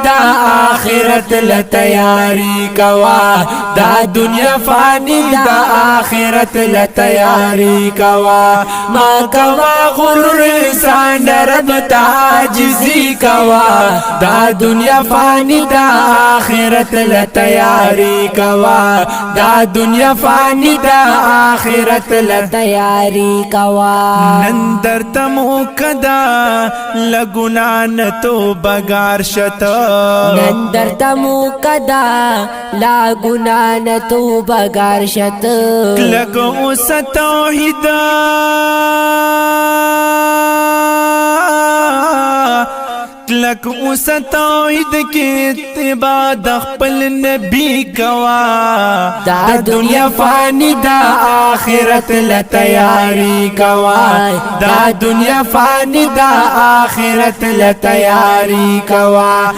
دا آخرت لتیاری کوا دا دنیا فانی دا آخرت لتیاری کوا ما کوا غرور انسان رب تعجزی کوا دا دنیا فانی دا آخرت لتیاری کوا دا دنیا فانی دا آخرت لتیاری کوا نن درته موکدا لګنا تو بګار شته نن درته موکدا لا ګنا نه تو بګار شته لګو اوس توحید لک اوس توحید کی اتباع د خپل نبی کوا دا دنیا فانی دا آخرت لتیاری کوا دا دنیا فانی دا آخرت لتیاری کوا